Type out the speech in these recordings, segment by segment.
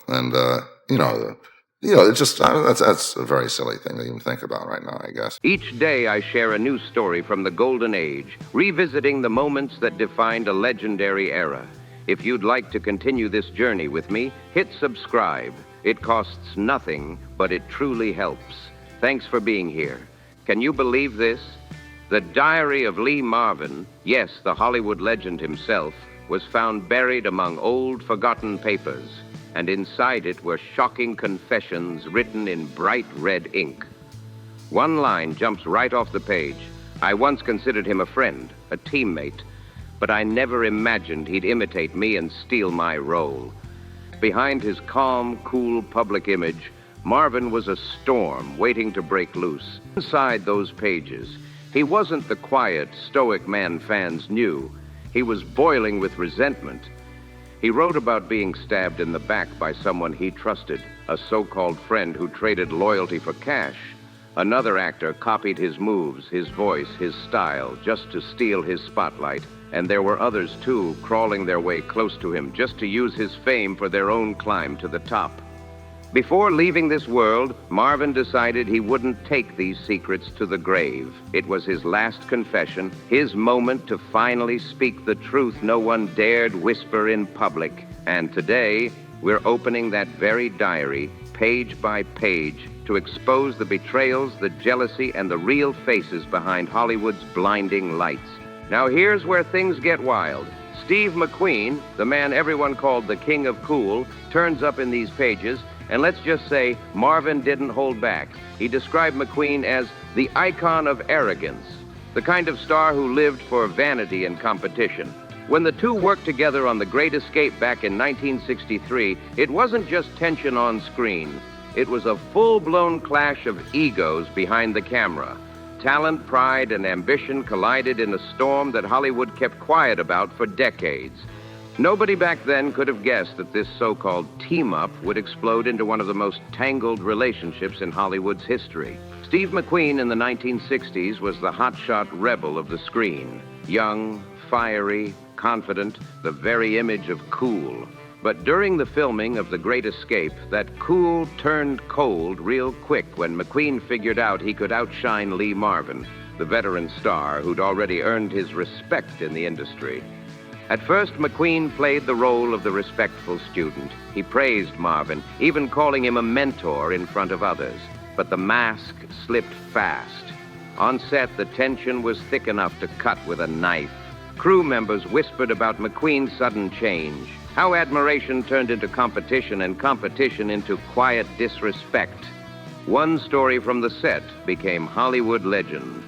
And it's just that's a very silly thing to even think about right now, I guess. Each day I share a new story from the Golden Age, revisiting the moments that defined a legendary era. If you'd like to continue this journey with me, hit subscribe. It costs nothing, but it truly helps. Thanks for being here. Can you believe this? The diary of Lee Marvin, yes, the Hollywood legend himself, was found buried among old, forgotten papers. And inside it were shocking confessions written in bright red ink. One line jumps right off the page. I once considered him a friend, a teammate, but I never imagined he'd imitate me and steal my role. Behind his calm, cool public image, Marvin was a storm waiting to break loose. Inside those pages, he wasn't the quiet, stoic man fans knew. He was boiling with resentment. He wrote about being stabbed in the back by someone he trusted, a so-called friend who traded loyalty for cash. Another actor copied his moves, his voice, his style, just to steal his spotlight. And there were others, too, crawling their way close to him just to use his fame for their own climb to the top. Before leaving this world, Marvin decided he wouldn't take these secrets to the grave. It was his last confession, his moment to finally speak the truth no one dared whisper in public. And today, we're opening that very diary, page by page, to expose the betrayals, the jealousy, and the real faces behind Hollywood's blinding lights. Now here's where things get wild. Steve McQueen, the man everyone called the King of Cool, turns up in these pages, and let's just say Marvin didn't hold back. He described McQueen as the icon of arrogance, the kind of star who lived for vanity and competition. When the two worked together on The Great Escape back in 1963, it wasn't just tension on screen. It was a full-blown clash of egos behind the camera. Talent, pride, and ambition collided in a storm that Hollywood kept quiet about for decades. Nobody back then could have guessed that this so-called team-up would explode into one of the most tangled relationships in Hollywood's history. Steve McQueen in the 1960s was the hotshot rebel of the screen. Young, fiery, confident, the very image of cool. But during the filming of The Great Escape, that cool turned cold real quick when McQueen figured out he could outshine Lee Marvin, the veteran star who'd already earned his respect in the industry. At first, McQueen played the role of the respectful student. He praised Marvin, even calling him a mentor in front of others. But the mask slipped fast. On set, the tension was thick enough to cut with a knife. Crew members whispered about McQueen's sudden change, how admiration turned into competition and competition into quiet disrespect. One story from the set became Hollywood legend.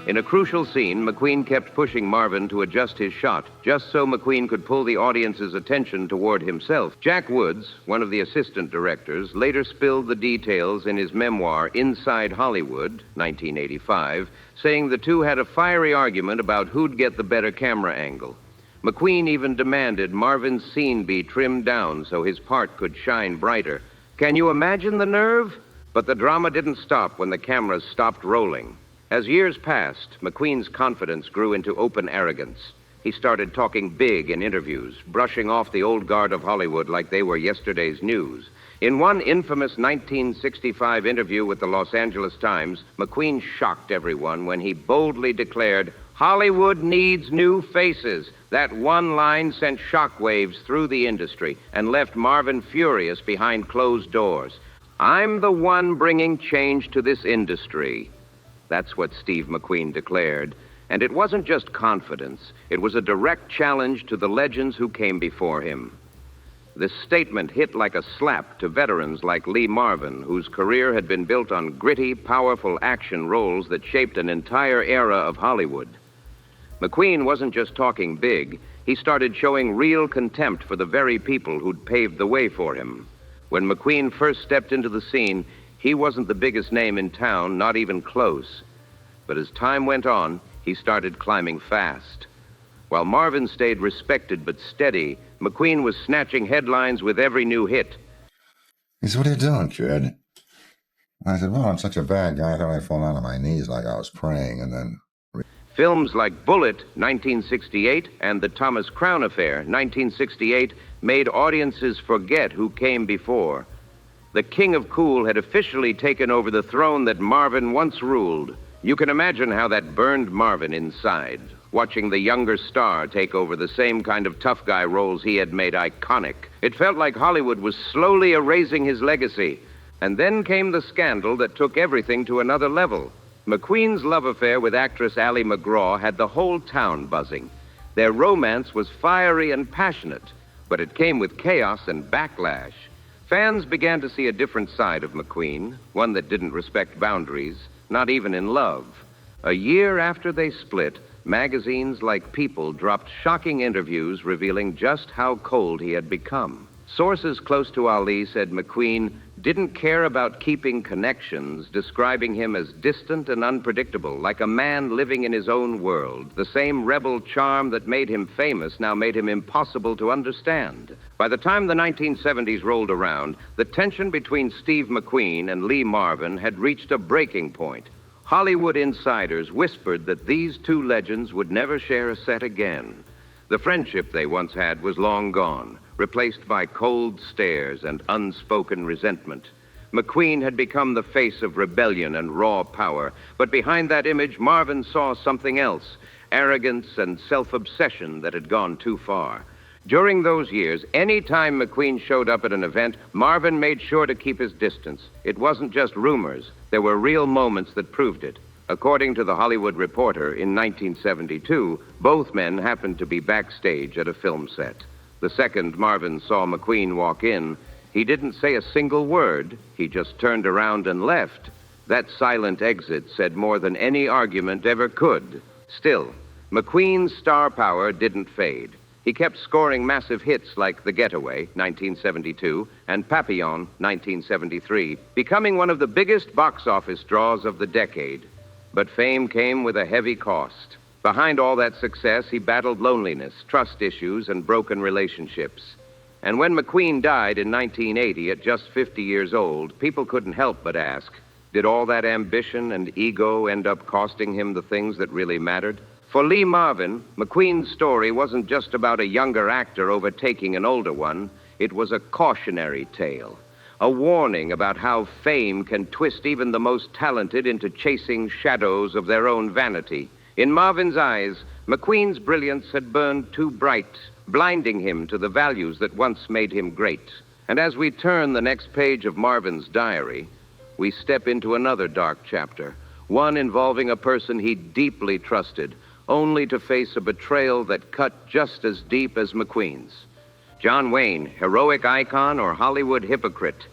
In a crucial scene, McQueen kept pushing Marvin to adjust his shot, just so McQueen could pull the audience's attention toward himself. Jack Woods, one of the assistant directors, later spilled the details in his memoir, Inside Hollywood, 1985, saying the two had a fiery argument about who'd get the better camera angle. McQueen even demanded Marvin's scene be trimmed down so his part could shine brighter. Can you imagine the nerve? But the drama didn't stop when the cameras stopped rolling. As years passed, McQueen's confidence grew into open arrogance. He started talking big in interviews, brushing off the old guard of Hollywood like they were yesterday's news. In one infamous 1965 interview with the Los Angeles Times, McQueen shocked everyone when he boldly declared, "Hollywood needs new faces." That one line sent shockwaves through the industry and left Marvin furious behind closed doors. "I'm the one bringing change to this industry." That's what Steve McQueen declared. And it wasn't just confidence. It was a direct challenge to the legends who came before him. This statement hit like a slap to veterans like Lee Marvin, whose career had been built on gritty, powerful action roles that shaped an entire era of Hollywood. McQueen wasn't just talking big. He started showing real contempt for the very people who'd paved the way for him. When McQueen first stepped into the scene, he wasn't the biggest name in town, not even close. But as time went on, he started climbing fast. While Marvin stayed respected but steady, McQueen was snatching headlines with every new hit. He said, "What are you doing, kid?" I said, "Well, I'm such a bad guy. I thought I'd fall down on my knees like I was praying." And then Films like Bullet, 1968, and The Thomas Crown Affair, 1968, made audiences forget who came before. The King of Cool had officially taken over the throne that Marvin once ruled. You can imagine how that burned Marvin inside, watching the younger star take over the same kind of tough guy roles he had made iconic. It felt like Hollywood was slowly erasing his legacy. And then came the scandal that took everything to another level. McQueen's love affair with actress Ally McGraw had the whole town buzzing. Their romance was fiery and passionate, but it came with chaos and backlash. Fans began to see a different side of McQueen, one that didn't respect boundaries, not even in love. A year after they split, magazines like People dropped shocking interviews revealing just how cold he had become. Sources close to Ali said McQueen didn't care about keeping connections, describing him as distant and unpredictable, like a man living in his own world. The same rebel charm that made him famous now made him impossible to understand. By the time the 1970s rolled around, the tension between Steve McQueen and Lee Marvin had reached a breaking point. Hollywood insiders whispered that these two legends would never share a set again. The friendship they once had was long gone, replaced by cold stares and unspoken resentment. McQueen had become the face of rebellion and raw power, but behind that image, Marvin saw something else, arrogance and self-obsession that had gone too far. During those years, any time McQueen showed up at an event, Marvin made sure to keep his distance. It wasn't just rumors. There were real moments that proved it. According to The Hollywood Reporter, in 1972, both men happened to be backstage at a film set. The second Marvin saw McQueen walk in, he didn't say a single word. He just turned around and left. That silent exit said more than any argument ever could. Still, McQueen's star power didn't fade. He kept scoring massive hits like The Getaway, 1972, and Papillon, 1973, becoming one of the biggest box office draws of the decade. But fame came with a heavy cost. Behind all that success, he battled loneliness, trust issues, and broken relationships. And when McQueen died in 1980 at just 50 years old, people couldn't help but ask, did all that ambition and ego end up costing him the things that really mattered? For Lee Marvin, McQueen's story wasn't just about a younger actor overtaking an older one. It was a cautionary tale, a warning about how fame can twist even the most talented into chasing shadows of their own vanity. In Marvin's eyes, McQueen's brilliance had burned too bright, blinding him to the values that once made him great. And as we turn the next page of Marvin's diary, we step into another dark chapter, one involving a person he deeply trusted, only to face a betrayal that cut just as deep as McQueen's. John Wayne, heroic icon or Hollywood hypocrite?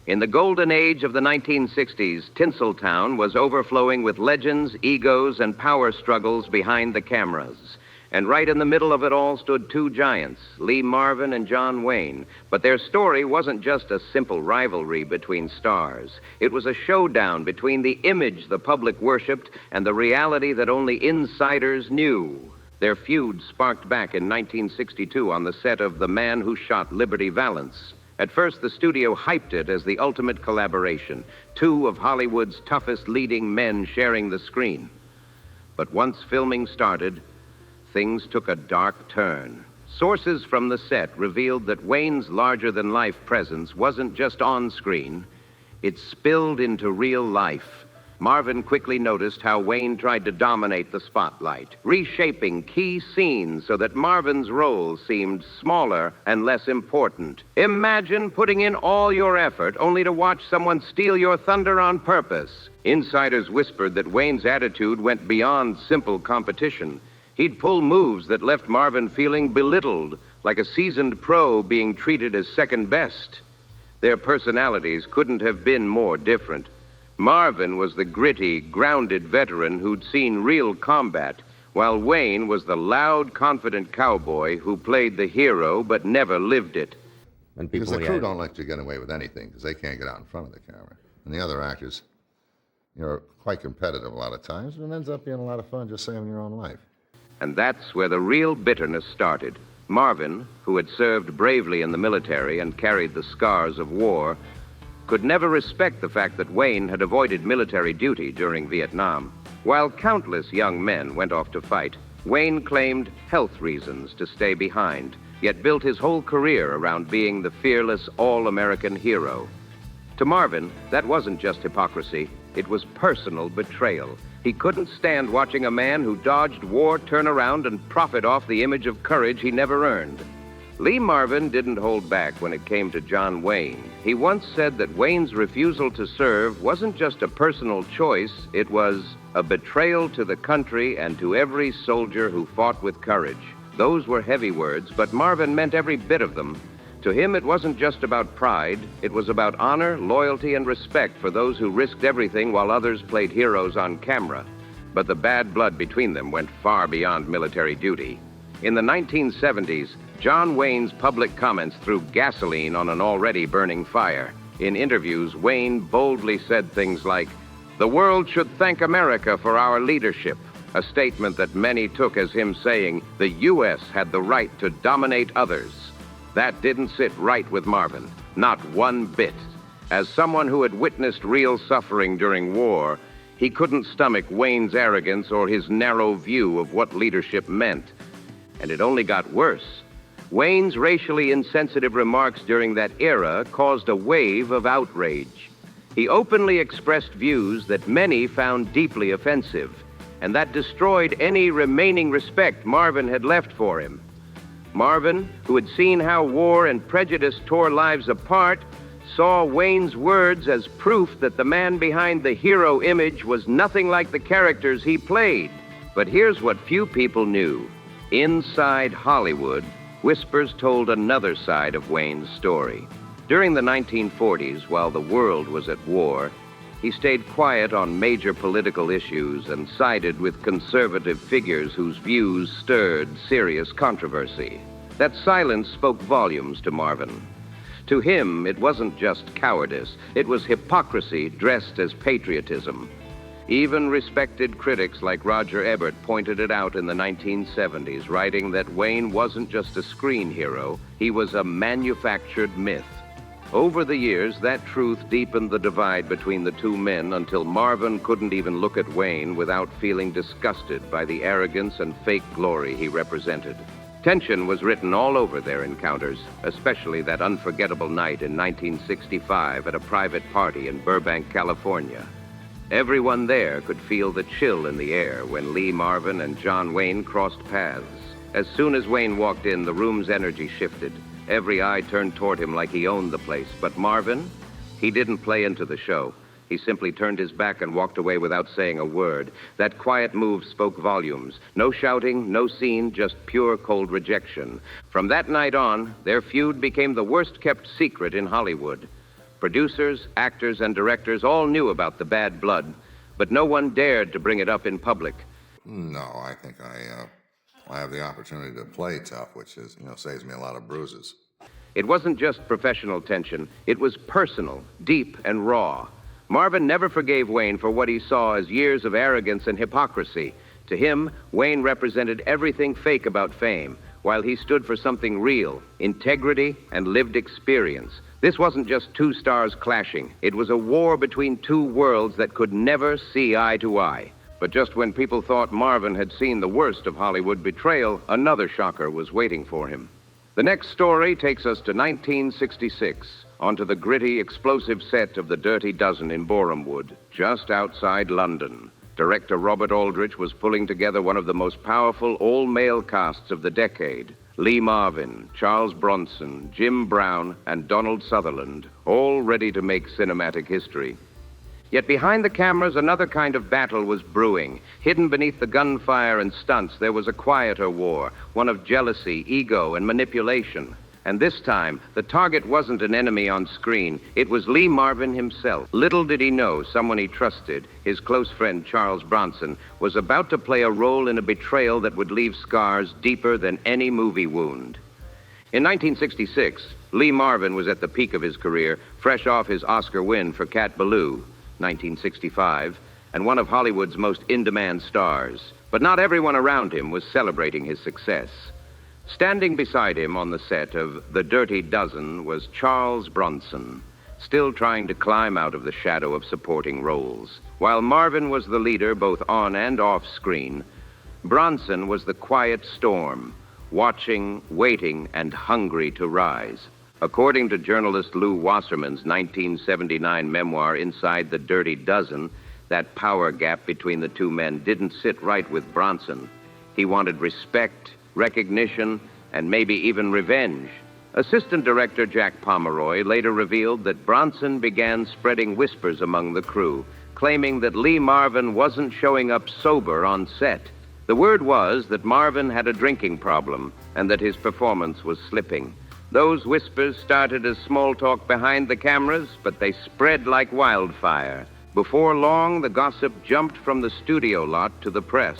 In the golden age of the 1960s, Tinseltown was overflowing with legends, egos, and power struggles behind the cameras. And right in the middle of it all stood two giants, Lee Marvin and John Wayne. But their story wasn't just a simple rivalry between stars. It was a showdown between the image the public worshipped and the reality that only insiders knew. Their feud sparked back in 1962 on the set of The Man Who Shot Liberty Valance. At first, the studio hyped it as the ultimate collaboration, two of Hollywood's toughest leading men sharing the screen. But once filming started, things took a dark turn. Sources from the set revealed that Wayne's larger-than-life presence wasn't just on screen. It spilled into real life. Marvin quickly noticed how Wayne tried to dominate the spotlight, reshaping key scenes so that Marvin's role seemed smaller and less important. Imagine putting in all your effort only to watch someone steal your thunder on purpose. Insiders whispered that Wayne's attitude went beyond simple competition. He'd pull moves that left Marvin feeling belittled, like a seasoned pro being treated as second best. Their personalities couldn't have been more different. Marvin was the gritty, grounded veteran who'd seen real combat, while Wayne was the loud, confident cowboy who played the hero but never lived it. Because the crew don't let you get away with anything because they can't get out in front of the camera. And the other actors, are quite competitive a lot of times, and it ends up being a lot of fun just saving your own life. And that's where the real bitterness started. Marvin, who had served bravely in the military and carried the scars of war, could never respect the fact that Wayne had avoided military duty during Vietnam. While countless young men went off to fight, Wayne claimed health reasons to stay behind, yet built his whole career around being the fearless all-American hero. To Marvin, that wasn't just hypocrisy, it was personal betrayal. He couldn't stand watching a man who dodged war turn around and profit off the image of courage he never earned. Lee Marvin didn't hold back when it came to John Wayne. He once said that Wayne's refusal to serve wasn't just a personal choice, it was a betrayal to the country and to every soldier who fought with courage. Those were heavy words, but Marvin meant every bit of them. To him, it wasn't just about pride. It was about honor, loyalty, and respect for those who risked everything while others played heroes on camera. But the bad blood between them went far beyond military duty. In the 1970s, John Wayne's public comments threw gasoline on an already burning fire. In interviews, Wayne boldly said things like, "The world should thank America for our leadership," a statement that many took as him saying the U.S. had the right to dominate others. That didn't sit right with Marvin, not one bit. As someone who had witnessed real suffering during war, he couldn't stomach Wayne's arrogance or his narrow view of what leadership meant. And it only got worse. Wayne's racially insensitive remarks during that era caused a wave of outrage. He openly expressed views that many found deeply offensive, and that destroyed any remaining respect Marvin had left for him. Marvin, who had seen how war and prejudice tore lives apart, saw Wayne's words as proof that the man behind the hero image was nothing like the characters he played. But here's what few people knew. Inside Hollywood, whispers told another side of Wayne's story. During the 1940s, while the world was at war, he stayed quiet on major political issues and sided with conservative figures whose views stirred serious controversy. That silence spoke volumes to Marvin. To him, it wasn't just cowardice, it was hypocrisy dressed as patriotism. Even respected critics like Roger Ebert pointed it out in the 1970s, writing that Wayne wasn't just a screen hero, he was a manufactured myth. Over the years, that truth deepened the divide between the two men until Marvin couldn't even look at Wayne without feeling disgusted by the arrogance and fake glory he represented. Tension was written all over their encounters, especially that unforgettable night in 1965 at a private party in Burbank, California. Everyone there could feel the chill in the air when Lee Marvin and John Wayne crossed paths. As soon as Wayne walked in, the room's energy shifted. Every eye turned toward him like he owned the place. But Marvin, he didn't play into the show. He simply turned his back and walked away without saying a word. That quiet move spoke volumes. No shouting, no scene, just pure cold rejection. From that night on, their feud became the worst-kept secret in Hollywood. Producers, actors, and directors all knew about the bad blood, but no one dared to bring it up in public. No, I think I have the opportunity to play tough, which is, saves me a lot of bruises. It wasn't just professional tension. It was personal, deep, and raw. Marvin never forgave Wayne for what he saw as years of arrogance and hypocrisy. To him, Wayne represented everything fake about fame, while he stood for something real, integrity, and lived experience. This wasn't just two stars clashing. It was a war between two worlds that could never see eye to eye. But just when people thought Marvin had seen the worst of Hollywood betrayal, another shocker was waiting for him. The next story takes us to 1966, onto the gritty, explosive set of The Dirty Dozen in Borehamwood, just outside London. Director Robert Aldrich was pulling together one of the most powerful all-male casts of the decade. Lee Marvin, Charles Bronson, Jim Brown, and Donald Sutherland, all ready to make cinematic history. Yet behind the cameras, another kind of battle was brewing. Hidden beneath the gunfire and stunts, there was a quieter war, one of jealousy, ego, and manipulation. And this time, the target wasn't an enemy on screen. It was Lee Marvin himself. Little did he know someone he trusted, his close friend Charles Bronson, was about to play a role in a betrayal that would leave scars deeper than any movie wound. In 1966, Lee Marvin was at the peak of his career, fresh off his Oscar win for Cat Ballou, 1965, and one of Hollywood's most in-demand stars. But not everyone around him was celebrating his success. Standing beside him on the set of The Dirty Dozen was Charles Bronson. still trying to climb out of the shadow of supporting roles. While Marvin was the leader both on and off screen, Bronson was the quiet storm, watching, waiting, and hungry to rise. According to journalist Lou Wasserman's 1979 memoir, Inside the Dirty Dozen, that power gap between the two men didn't sit right with Bronson. He wanted respect, recognition, and maybe even revenge. Assistant director Jack Pomeroy later revealed that Bronson began spreading whispers among the crew, claiming that Lee Marvin wasn't showing up sober on set. The word was that Marvin had a drinking problem and that his performance was slipping. Those whispers started as small talk behind the cameras, but they spread like wildfire. Before long, the gossip jumped from the studio lot to the press.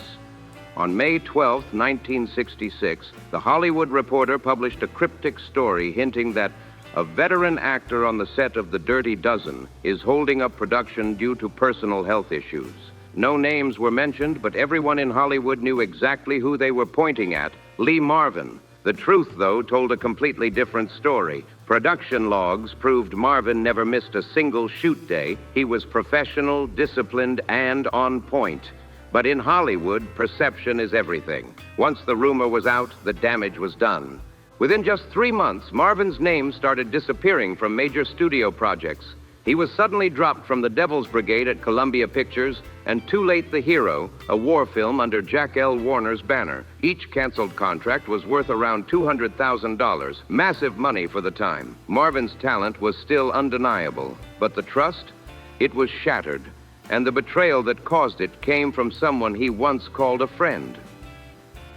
On May 12, 1966, The Hollywood Reporter published a cryptic story hinting that a veteran actor on the set of The Dirty Dozen is holding up production due to personal health issues. No names were mentioned, but everyone in Hollywood knew exactly who they were pointing at: Lee Marvin. The truth, though, told a completely different story. Production logs proved Marvin never missed a single shoot day. He was professional, disciplined, and on point. But in Hollywood, perception is everything. Once the rumor was out, the damage was done. Within just 3 months, Marvin's name started disappearing from major studio projects. He was suddenly dropped from the Devil's Brigade at Columbia Pictures and Too Late the Hero, a war film under Jack L. Warner's banner. Each canceled contract was worth around $200,000, massive money for the time. Marvin's talent was still undeniable, but the trust? It was shattered, and the betrayal that caused it came from someone he once called a friend.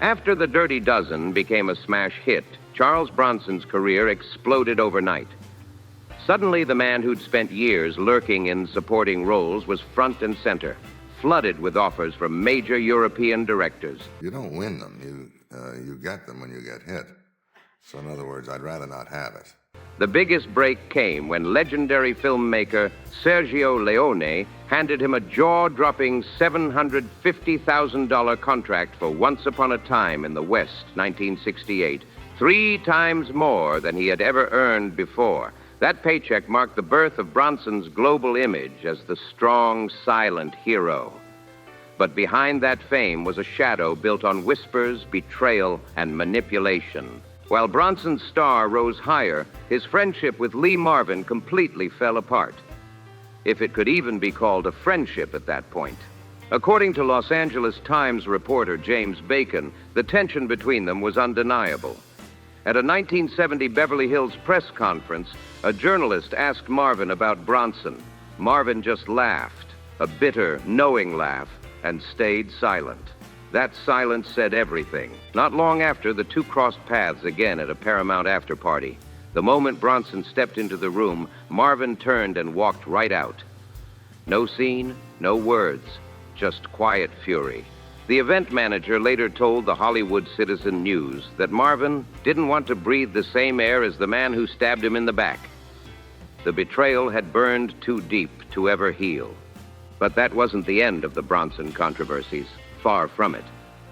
After The Dirty Dozen became a smash hit, Charles Bronson's career exploded overnight. Suddenly, the man who'd spent years lurking in supporting roles was front and center, flooded with offers from major European directors. You don't win them. You get them when you get hit. So in other words, I'd rather not have it. The biggest break came when legendary filmmaker Sergio Leone handed him a jaw-dropping $750,000 contract for Once Upon a Time in the West, 1968, 3 times more than he had ever earned before. That paycheck marked the birth of Bronson's global image as the strong, silent hero. But behind that fame was a shadow built on whispers, betrayal, and manipulation. While Bronson's star rose higher, his friendship with Lee Marvin completely fell apart, if it could even be called a friendship at that point. According to Los Angeles Times reporter James Bacon, the tension between them was undeniable. At a 1970 Beverly Hills press conference, a journalist asked Marvin about Bronson. Marvin just laughed, a bitter, knowing laugh, and stayed silent. That silence said everything. Not long after, the two crossed paths again at a Paramount after-party. The moment Bronson stepped into the room, Marvin turned and walked right out. No scene, no words, just quiet fury. The event manager later told the Hollywood Citizen News that Marvin didn't want to breathe the same air as the man who stabbed him in the back. The betrayal had burned too deep to ever heal. But that wasn't the end of the Bronson controversies. Far from it.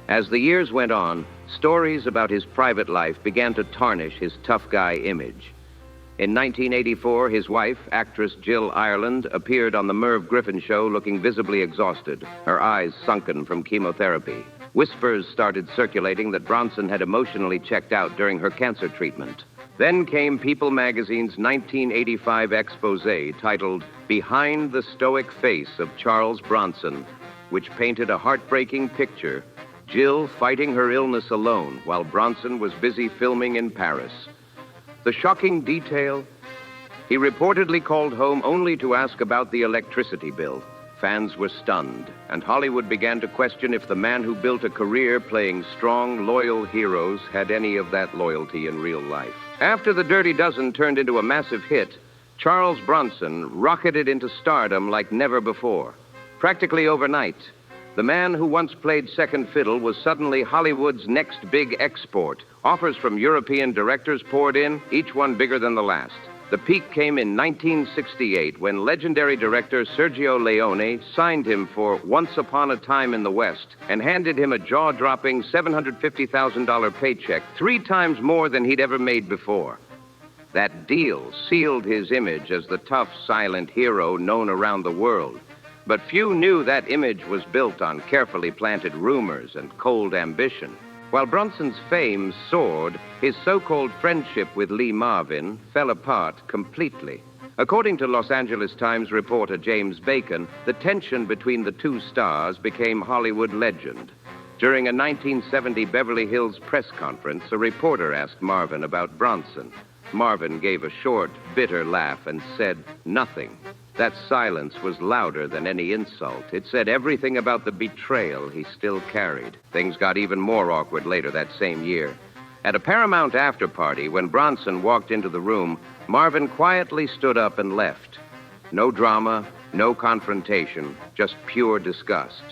As the years went on, stories about his private life began to tarnish his tough guy image. In 1984, his wife, actress Jill Ireland, appeared on the Merv Griffin show looking visibly exhausted, her eyes sunken from chemotherapy. Whispers started circulating that Bronson had emotionally checked out during her cancer treatment. Then came People magazine's 1985 expose titled Behind the Stoic Face of Charles Bronson, which painted a heartbreaking picture, Jill fighting her illness alone while Bronson was busy filming in Paris. The shocking detail, he reportedly called home only to ask about the electricity bill. Fans were stunned, and Hollywood began to question if the man who built a career playing strong, loyal heroes had any of that loyalty in real life. After The Dirty Dozen turned into a massive hit, Charles Bronson rocketed into stardom like never before. Practically overnight, the man who once played second fiddle was suddenly Hollywood's next big export. Offers from European directors poured in, each one bigger than the last. The peak came in 1968 when legendary director Sergio Leone signed him for Once Upon a Time in the West and handed him a jaw-dropping $750,000 paycheck, 3 times more than he'd ever made before. That deal sealed his image as the tough, silent hero known around the world. But few knew that image was built on carefully planted rumors and cold ambition. While Bronson's fame soared, his so-called friendship with Lee Marvin fell apart completely. According to Los Angeles Times reporter James Bacon, the tension between the two stars became Hollywood legend. During a 1970 Beverly Hills press conference, a reporter asked Marvin about Bronson. Marvin gave a short, bitter laugh and said nothing. That silence was louder than any insult. It said everything about the betrayal he still carried. Things got even more awkward later that same year. At a Paramount after-party, when Bronson walked into the room, Marvin quietly stood up and left. No drama, no confrontation, just pure disgust.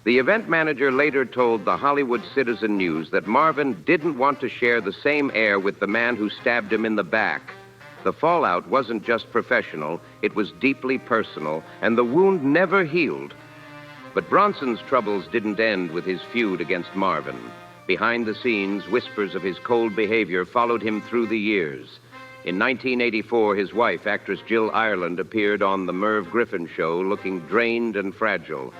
The event manager later told the Hollywood Citizen News that Marvin didn't want to share the same air with the man who stabbed him in the back. The fallout wasn't just professional, it was deeply personal, and the wound never healed. But Bronson's troubles didn't end with his feud against Marvin. Behind the scenes, whispers of his cold behavior followed him through the years. In 1984, his wife, actress Jill Ireland, appeared on The Merv Griffin Show looking drained and fragile.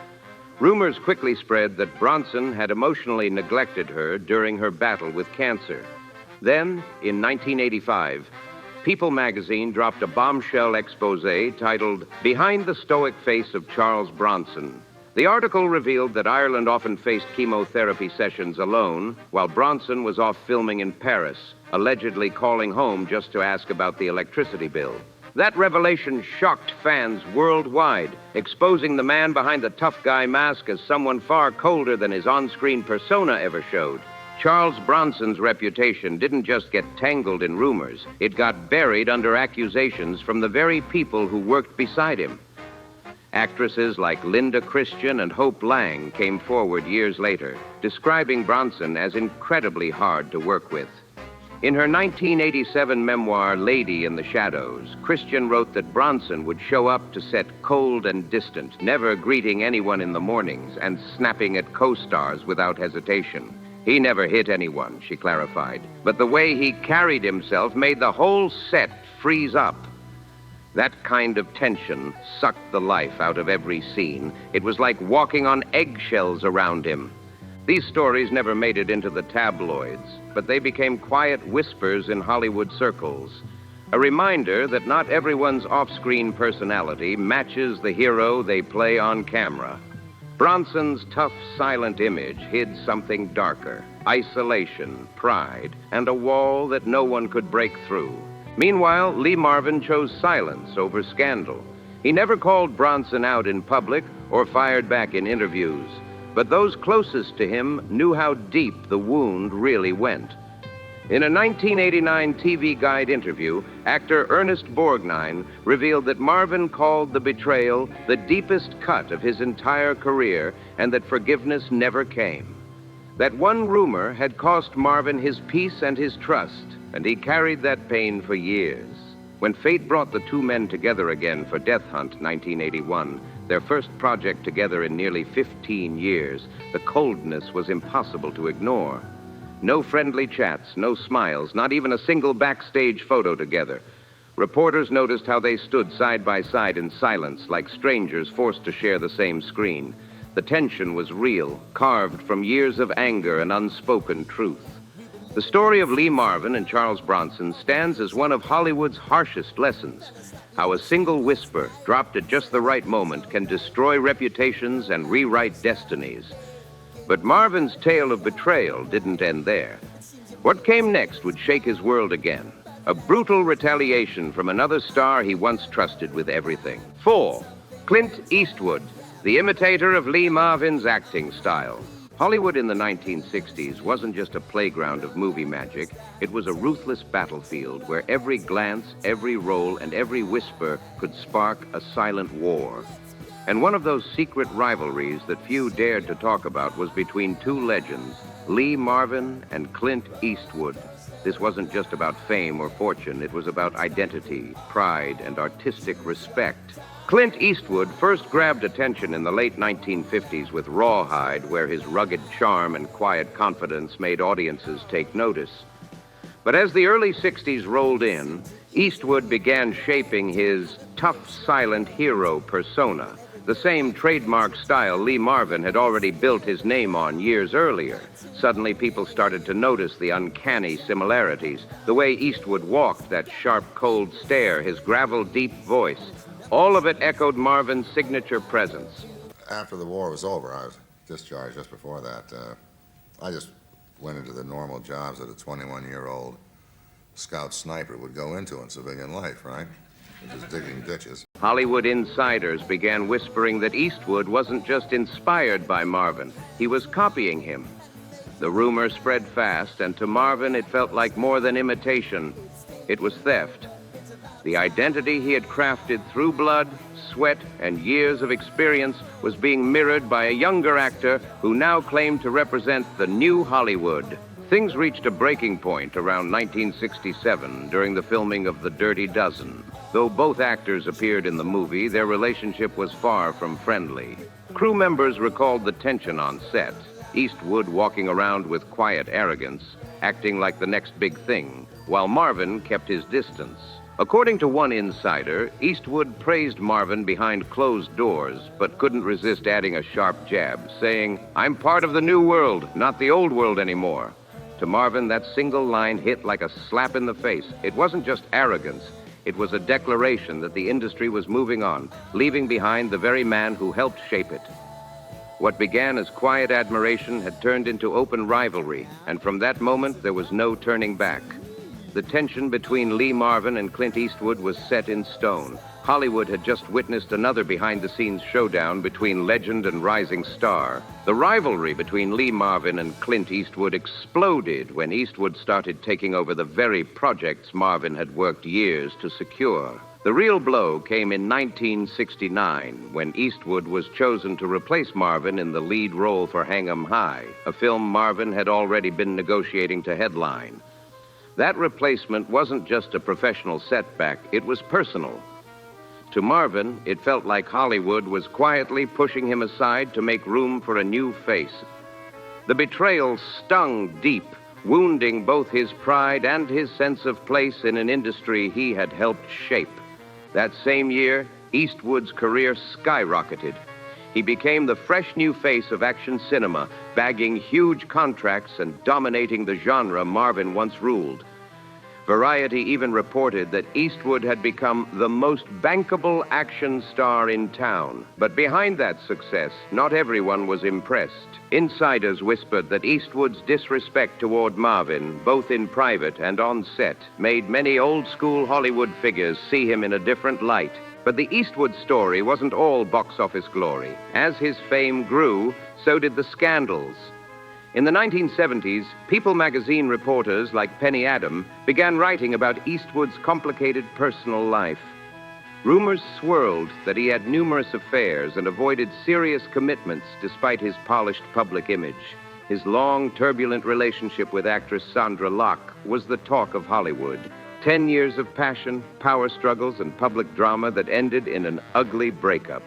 Rumors quickly spread that Bronson had emotionally neglected her during her battle with cancer. Then, in 1985, People magazine dropped a bombshell expose titled Behind the Stoic Face of Charles Bronson. The article revealed that Ireland often faced chemotherapy sessions alone, while Bronson was off filming in Paris, allegedly calling home just to ask about the electricity bill. That revelation shocked fans worldwide, exposing the man behind the tough guy mask as someone far colder than his on-screen persona ever showed. Charles Bronson's reputation didn't just get tangled in rumors. It got buried under accusations from the very people who worked beside him. Actresses like Linda Christian and Hope Lang came forward years later, describing Bronson as incredibly hard to work with. In her 1987 memoir, Lady in the Shadows, Christian wrote that Bronson would show up to set cold and distant, never greeting anyone in the mornings and snapping at co-stars without hesitation. He never hit anyone, she clarified, but the way he carried himself made the whole set freeze up. That kind of tension sucked the life out of every scene. It was like walking on eggshells around him. These stories never made it into the tabloids, but they became quiet whispers in Hollywood circles. A reminder that not everyone's off-screen personality matches the hero they play on camera. Bronson's tough, silent image hid something darker: isolation, pride, and a wall that no one could break through. Meanwhile, Lee Marvin chose silence over scandal. He never called Bronson out in public or fired back in interviews, but those closest to him knew how deep the wound really went. In a 1989 TV Guide interview, actor Ernest Borgnine revealed that Marvin called the betrayal the deepest cut of his entire career and that forgiveness never came. That one rumor had cost Marvin his peace and his trust, and he carried that pain for years. When fate brought the two men together again for Death Hunt 1981, their first project together in nearly 15 years, the coldness was impossible to ignore. No friendly chats, no smiles, not even a single backstage photo together. Reporters noticed how they stood side by side in silence, like strangers forced to share the same screen. The tension was real, carved from years of anger and unspoken truth. The story of Lee Marvin and Charles Bronson stands as one of Hollywood's harshest lessons. How a single whisper, dropped at just the right moment, can destroy reputations and rewrite destinies. But Marvin's tale of betrayal didn't end there. What came next would shake his world again. A brutal retaliation from another star he once trusted with everything. 4. Clint Eastwood, the imitator of Lee Marvin's acting style. Hollywood in the 1960s wasn't just a playground of movie magic. It was a ruthless battlefield where every glance, every role, and every whisper could spark a silent war. And one of those secret rivalries that few dared to talk about was between two legends, Lee Marvin and Clint Eastwood. This wasn't just about fame or fortune. It was about identity, pride, and artistic respect. Clint Eastwood first grabbed attention in the late 1950s with Rawhide, where his rugged charm and quiet confidence made audiences take notice. But as the early 60s rolled in, Eastwood began shaping his tough, silent hero persona, the same trademark style Lee Marvin had already built his name on years earlier. Suddenly, people started to notice the uncanny similarities, the way Eastwood walked, that sharp, cold stare, his gravel-deep voice. All of it echoed Marvin's signature presence. After the war was over, I was discharged just before that. I just went into the normal jobs that a 21-year-old scout sniper would go into in civilian life, right? Just digging ditches. Hollywood insiders began whispering that Eastwood wasn't just inspired by Marvin, he was copying him. The rumor spread fast, and to Marvin it felt like more than imitation. It was theft. The identity he had crafted through blood, sweat, and years of experience was being mirrored by a younger actor who now claimed to represent the new Hollywood. Things reached a breaking point around 1967 during the filming of The Dirty Dozen. Though both actors appeared in the movie, their relationship was far from friendly. Crew members recalled the tension on set. Eastwood walking around with quiet arrogance, acting like the next big thing, while Marvin kept his distance. According to one insider, Eastwood praised Marvin behind closed doors, but couldn't resist adding a sharp jab, saying, "I'm part of the new world, not the old world anymore." To Marvin, that single line hit like a slap in the face. It wasn't just arrogance. It was a declaration that the industry was moving on, leaving behind the very man who helped shape it. What began as quiet admiration had turned into open rivalry, and from that moment, there was no turning back. The tension between Lee Marvin and Clint Eastwood was set in stone. Hollywood had just witnessed another behind-the-scenes showdown between legend and rising star. The rivalry between Lee Marvin and Clint Eastwood exploded when Eastwood started taking over the very projects Marvin had worked years to secure. The real blow came in 1969, when Eastwood was chosen to replace Marvin in the lead role for Hang 'em High, a film Marvin had already been negotiating to headline. That replacement wasn't just a professional setback, it was personal. To Marvin, it felt like Hollywood was quietly pushing him aside to make room for a new face. The betrayal stung deep, wounding both his pride and his sense of place in an industry he had helped shape. That same year, Eastwood's career skyrocketed. He became the fresh new face of action cinema, bagging huge contracts and dominating the genre Marvin once ruled. Variety even reported that Eastwood had become the most bankable action star in town. But behind that success, not everyone was impressed. Insiders whispered that Eastwood's disrespect toward Marvin, both in private and on set, made many old-school Hollywood figures see him in a different light. But the Eastwood story wasn't all box office glory. As his fame grew, so did the scandals. In the 1970s, People magazine reporters like Penny Adam began writing about Eastwood's complicated personal life. Rumors swirled that he had numerous affairs and avoided serious commitments despite his polished public image. His long, turbulent relationship with actress Sandra Locke was the talk of Hollywood. 10 years of passion, power struggles, and public drama that ended in an ugly breakup.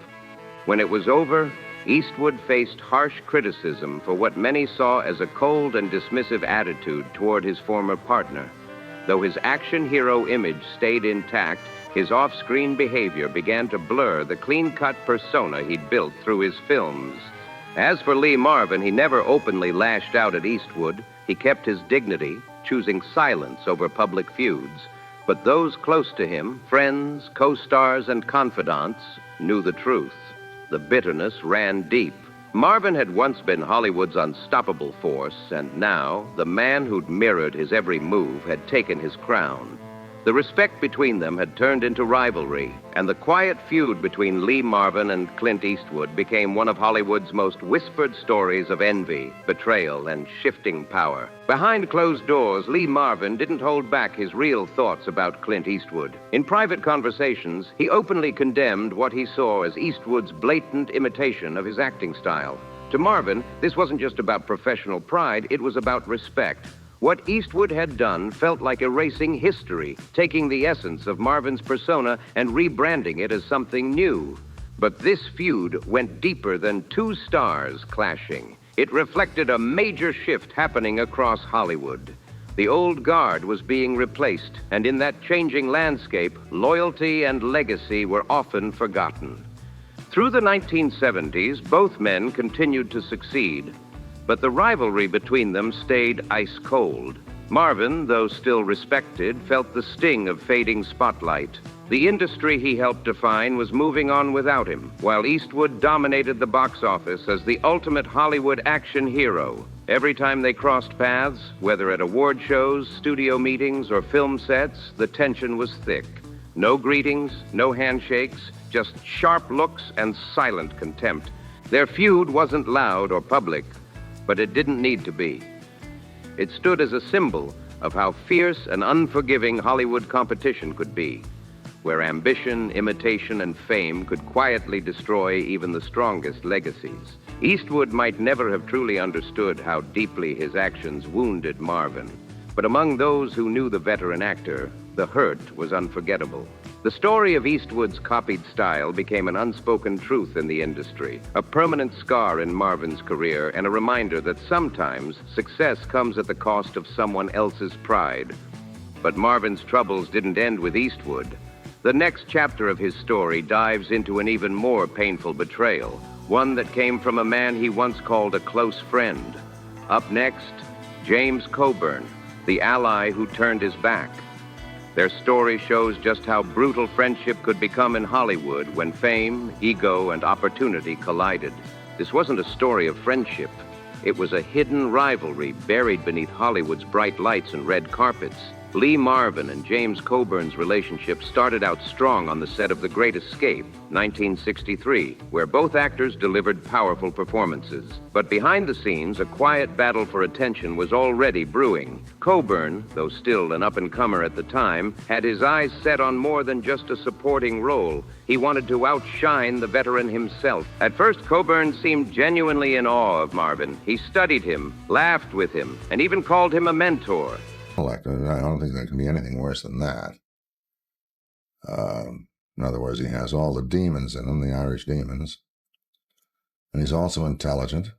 When it was over, Eastwood faced harsh criticism for what many saw as a cold and dismissive attitude toward his former partner. Though his action hero image stayed intact, his off-screen behavior began to blur the clean-cut persona he'd built through his films. As for Lee Marvin, he never openly lashed out at Eastwood. He kept his dignity, choosing silence over public feuds. But those close to him, friends, co-stars, and confidants, knew the truth. The bitterness ran deep. Marvin had once been Hollywood's unstoppable force, and now the man who'd mirrored his every move had taken his crown. The respect between them had turned into rivalry, and the quiet feud between Lee Marvin and Clint Eastwood became one of Hollywood's most whispered stories of envy, betrayal, and shifting power. Behind closed doors, Lee Marvin didn't hold back his real thoughts about Clint Eastwood. In private conversations, he openly condemned what he saw as Eastwood's blatant imitation of his acting style. To Marvin, this wasn't just about professional pride, it was about respect. What Eastwood had done felt like erasing history, taking the essence of Marvin's persona and rebranding it as something new. But this feud went deeper than two stars clashing. It reflected a major shift happening across Hollywood. The old guard was being replaced, and in that changing landscape, loyalty and legacy were often forgotten. Through the 1970s, both men continued to succeed, but the rivalry between them stayed ice cold. Marvin, though still respected, felt the sting of fading spotlight. The industry he helped define was moving on without him, while Eastwood dominated the box office as the ultimate Hollywood action hero. Every time they crossed paths, whether at award shows, studio meetings, or film sets, the tension was thick. No greetings, no handshakes, just sharp looks and silent contempt. Their feud wasn't loud or public, but it didn't need to be. It stood as a symbol of how fierce and unforgiving Hollywood competition could be, where ambition, imitation, and fame could quietly destroy even the strongest legacies. Eastwood might never have truly understood how deeply his actions wounded Marvin, but among those who knew the veteran actor, the hurt was unforgettable. The story of Eastwood's copied style became an unspoken truth in the industry, a permanent scar in Marvin's career, and a reminder that sometimes success comes at the cost of someone else's pride. But Marvin's troubles didn't end with Eastwood. The next chapter of his story dives into an even more painful betrayal, one that came from a man he once called a close friend. Up next, James Coburn, the ally who turned his back. Their story shows just how brutal friendship could become in Hollywood when fame, ego, and opportunity collided. This wasn't a story of friendship. It was a hidden rivalry buried beneath Hollywood's bright lights and red carpets. Lee Marvin and James Coburn's relationship started out strong on the set of The Great Escape, 1963, where both actors delivered powerful performances. But behind the scenes, a quiet battle for attention was already brewing. Coburn, though still an up-and-comer at the time, had his eyes set on more than just a supporting role. He wanted to outshine the veteran himself. At first, Coburn seemed genuinely in awe of Marvin. He studied him, laughed with him, and even called him a mentor. I don't think there can be anything worse than that. In other words, he has all the demons in him, the Irish demons, and he's also intelligent.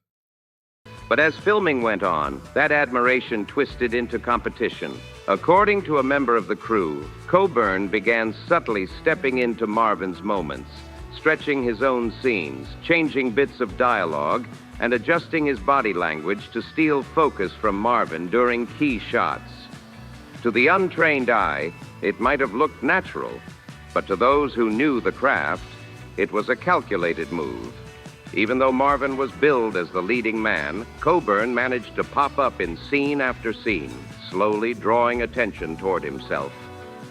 But as filming went on, that admiration twisted into competition. According to a member of the crew, Coburn began subtly stepping into Marvin's moments, stretching his own scenes, changing bits of dialogue, and adjusting his body language to steal focus from Marvin during key shots. To the untrained eye, it might have looked natural, but to those who knew the craft, it was a calculated move. Even though Marvin was billed as the leading man, Coburn managed to pop up in scene after scene, slowly drawing attention toward himself.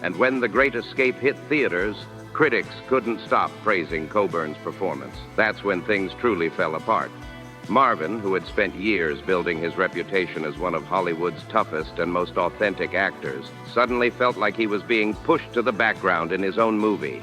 And when The Great Escape hit theaters, critics couldn't stop praising Coburn's performance. That's when things truly fell apart. Marvin, who had spent years building his reputation as one of Hollywood's toughest and most authentic actors, suddenly felt like he was being pushed to the background in his own movie.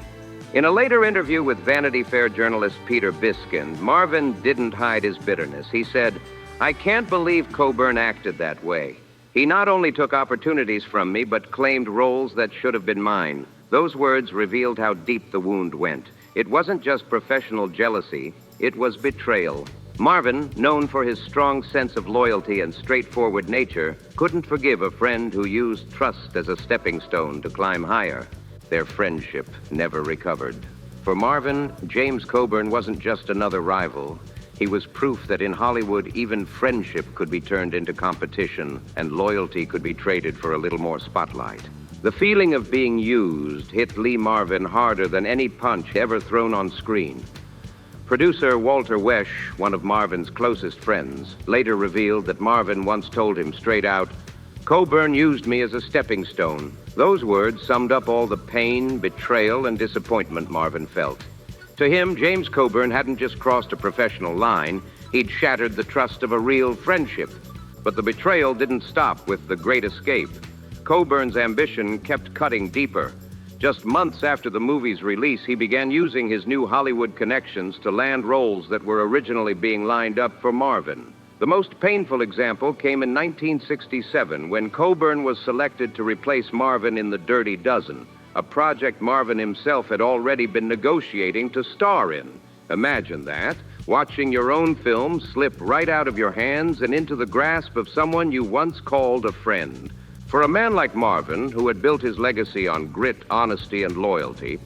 In a later interview with Vanity Fair journalist Peter Biskind, Marvin didn't hide his bitterness. He said, "I can't believe Coburn acted that way. He not only took opportunities from me, but claimed roles that should have been mine." Those words revealed how deep the wound went. It wasn't just professional jealousy, it was betrayal. Marvin, known for his strong sense of loyalty and straightforward nature, couldn't forgive a friend who used trust as a stepping stone to climb higher. Their friendship never recovered. For Marvin, James Coburn wasn't just another rival. He was proof that in Hollywood, even friendship could be turned into competition and loyalty could be traded for a little more spotlight. The feeling of being used hit Lee Marvin harder than any punch ever thrown on screen. Producer Walter Wesch, one of Marvin's closest friends, later revealed that Marvin once told him straight out, "Coburn used me as a stepping stone." Those words summed up all the pain, betrayal, and disappointment Marvin felt. To him, James Coburn hadn't just crossed a professional line, he'd shattered the trust of a real friendship. But the betrayal didn't stop with The Great Escape. Coburn's ambition kept cutting deeper. Just months after the movie's release, he began using his new Hollywood connections to land roles that were originally being lined up for Marvin. The most painful example came in 1967 when Coburn was selected to replace Marvin in The Dirty Dozen, a project Marvin himself had already been negotiating to star in. Imagine that, watching your own film slip right out of your hands and into the grasp of someone you once called a friend. For a man like Marvin, who had built his legacy on grit, honesty, and loyalty,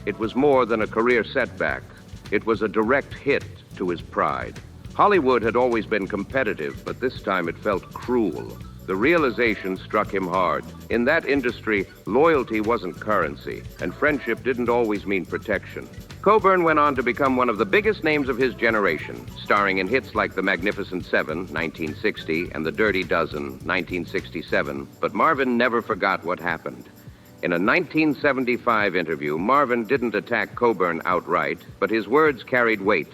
it was more than a career setback. It was a direct hit to his pride. Hollywood had always been competitive, but this time it felt cruel. The realization struck him hard. In that industry, loyalty wasn't currency, and friendship didn't always mean protection. Coburn went on to become one of the biggest names of his generation, starring in hits like The Magnificent Seven, 1960, and The Dirty Dozen, 1967, but Marvin never forgot what happened. In a 1975 interview, Marvin didn't attack Coburn outright, but his words carried weight.